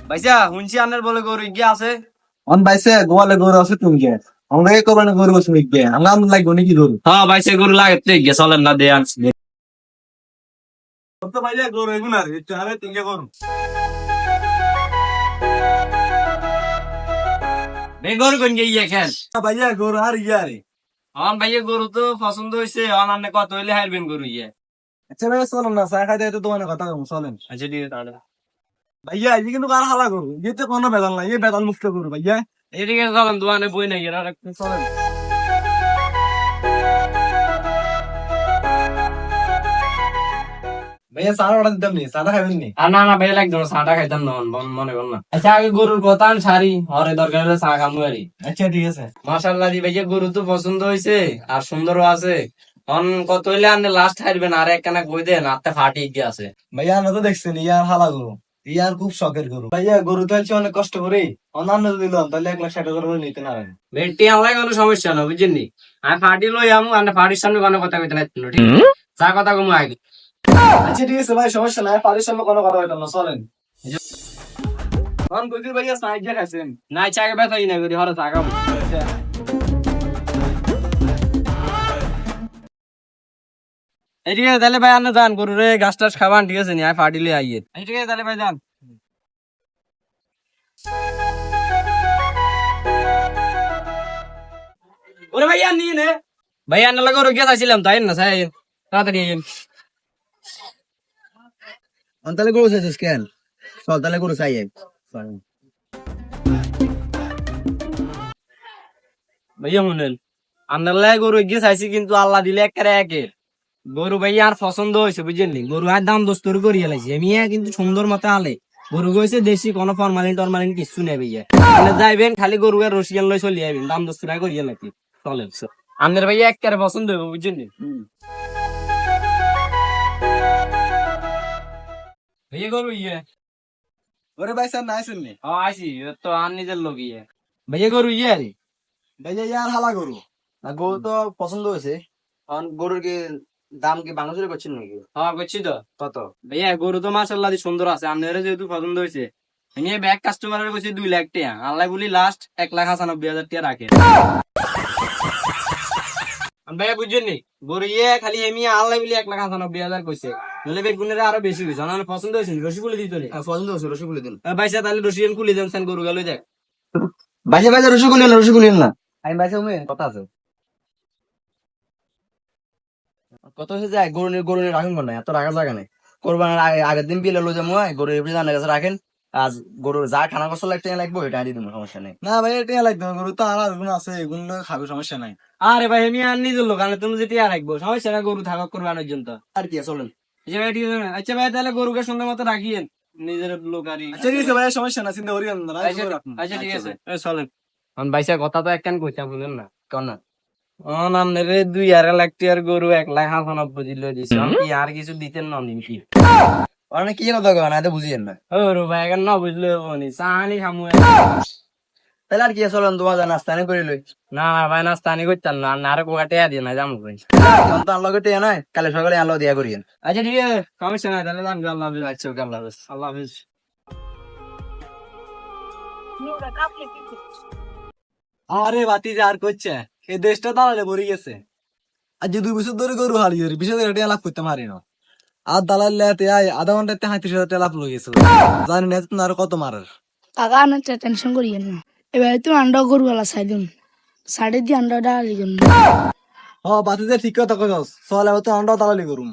ভাইসা শুনছি আনের বলে গরু গিয়ে আছে। অন বাইসে গোয়ালে গরু আছে তুমি কে আমরা এই করবানে গরু আছে মিকবে আমরা আম লাগবো নাকি গরু হ্যাঁ ভাইসা গরু লাগে তো গিয়ে চলেন না দিয়ে আনছি। তো ভাইয়া গরু এগুন আর একটু আরে তিনকে গরু গরু কোন গিয়ে খেল ভাইয়া গরু আর ইয়ারে আমার ভাইয়া গরু তো পছন্দ হয়েছে আমার আন্নে কত হইলে হারবেন গরু ইয়ে। আচ্ছা ভাইয়া চলুন না চা খাইতে তো তোমার কথা কম চলেন আচ্ছা ঠিক আছে তাহলে ভাইয়া এই কিন্তু কার হালা গরু ইয়েতে কোনো বেদাল নাই এই বেদাল মুক্ত গরু ভাইয়া এদিকে চলেন দোকানে বই নাই এরা চলেন ভাইয়া চা অর্ডার দিতাম নি চাটা খাবেন নি আর না না ভাই লাগতো না চাটা খাইতাম না মনে কর না। আচ্ছা আগে গরুর কথা সারি হরে দরকার হলে চা খামু আরি। আচ্ছা ঠিক আছে মাশাআল্লাহ দি ভাইয়া গরু তো পছন্দ হয়েছে আর সুন্দরও আছে। অন কত হইলে আনলে লাস্ট হারবেন আর একখানা কই দেন আত্মা ফাটি গিয়ে আছে। ভাইয়া আমরা তো দেখছেন ইয়ার হালা গরু ইয়ার খুব শখের গরু ভাইয়া গরু তো অনেক কষ্ট করে অন্যান্য দিলাম তাহলে 1,60,000 করে নিতে না পারেন বেটি আমার কোনো সমস্যা না বুঝছেন নি। আমি ফাটি লই আমু আর ফাটির সামনে কোনো কথা কইতে না ঠিক আছে চা কথা কমু আগে। আচ্ছা ঠিক আছে ভাই সমস্যা নাই পারির সামনে কোনো কথা হইতাম না চলেন গদির ভাইয়া সাইড দিয়ে খাইছেন না চাকে ব্যথাই না করি হরে চা খাবো। এই ঠিক আছে তাহলে ভাই আনে যান গরু রে গাছ টাছ খাবান ঠিক আছে নি আমি ফাটি লই আইয়ে। ঠিক আছে তাহলে ভাই যান। ওরে ভাইয়া নিয়ে নে ভাইয়া আন্না লাগে গরু গিয়ে চাইছিলাম তাই না চাই তাড়াতাড়ি আইয়েন। তাহলে গরু চাইছিস কেন চল তাহলে গরু চাই ভাইয়া শুনেন আপনার লাগে গরু গিয়ে চাইছি কিন্তু আল্লাহ দিলে একেবারে একে গরু ভাইয়া আর পছন্দ হয়েছে বুঝলেন নি। গরু আর দাম দোস্তর করিয়ে লাইছে আমি কিন্তু সুন্দর মতো আলে গরু গেছে দেশি কোনো ফরমালিন টরমালিন কিছু নেই ভাইয়া আপনি যাইবেন খালি গরু আর রসিয়ান লই চলে যাবেন দাম দোস্তরা করিয়ে লাগি চলেন আপনার ভাইয়া একেবারে পছন্দ হবে বুঝছেন নি। ভাইয়া গরু ইয়ে ওরে ভাই স্যার নাই শুননি আইসি তো আর নিজের লোক ইয়ে ভাইয়া গরু ইয়ে আরে ভাইয়া ইয়ার হালা গরু গরু তো পছন্দ হয়েছে গরুর কি দাম কি বাংলাদেশে করছেন নাকি হ্যাঁ করছি তো কত ভাইয়া গরু তো মাশাআল্লাহ সুন্দর আছে আপনার যেহেতু পছন্দ হয়েছে আমি ব্যাগ কাস্টমারের কাছে 2 লাখ টাকা আল্লাহ বলি লাস্ট 1,95,000 টাকা রাখে। ভাইয়া বুঝছেন নি গরু ইয়ে খালি এমি আল্লাহ বলি 1,95,000 কইছে নলে বেগুনের আরো বেশি হয়েছে আমার পছন্দ হয়েছে রসি বলে দিত পছন্দ হয়েছে রসগোল্লা দিন ভাইসা তাহলে রসিয়ান খুলে দেন গরু গেল দেখ ভাইসা ভাইসা রসগোল্লা না আমি ভাইসা কথা আছে কত হয়ে যায় গরু রাখুন না এত রাখার জায়গা নেই কোরবানের আগের দিন বিলে লো যাবো গরু এমনি জানার কাছে রাখেন আজ গরুর যা খানা কষ্ট লাগতে লাগবো এটা দিয়ে দেবো সমস্যা নেই না ভাই এটা লাগবে গরু তো আর গুণ আছে এগুলো খাবে সমস্যা নাই আরে ভাই আমি আর নিজের লোক আনে তুমি যদি আর রাখবো সমস্যা না গরু থাকা কোরবানের জন্য আর কি চলেন আচ্ছা ভাই তাহলে গরুকে সুন্দর মতো রাখিয়েন নিজের লোক আর আচ্ছা ঠিক আছে ভাই সমস্যা না চিন্তা করিয়েন না আচ্ছা ঠিক আছে চলেন ভাইসা কথা তো একখান কইতা বুঝলেন না কেন না আপনার 2,500,000 টাকার গরু 1,95,000 দিল দিছে কি আর কিছু দিতেন না দিন কি অনেক কি কথা কয় না এটা বুঝিয়েন না ও রো ভাই এখন না বুঝলে বনি সাহানি খামু তাহলে আর কি চলেন তোমার নাস্তা নে করে লই না না ভাই নাস্তা আনি করতাম না আর কোকা টেয়া দিয়ে না যাবো ভাই তো আনলগে টিয়া নাই কালে সকালে আনলো দিয়া করিয়েন আচ্ছা ঠিক আছে সমস্যা নাই তাহলে যান আল্লাহ হাফেজ আচ্ছা আল্লাহ হাফেজ আল্লাহ হাফেজ। আরে বাতি যে আর করছে এই দেশটা দালালে ভরে গেছে আজ 2 বছর ধরে গরু হারিয়ে 20,000 টাকা লাভ করতে পারি না আর দালাল লেতে আধা ঘন্টাতে 35,000 টাকা লাভ লই গেছে জানি না তুমি আর কত মারার কাকা না টেনশন করিয়েন না এবার তুমি আন্ডা গরুওয়ালা চাই দিন সাড়ে দিয়ে আন্ডাটা লিখুন হ বাতি যে ঠিক কথা কইছস চল এবার তো আন্ডা দালালি করুম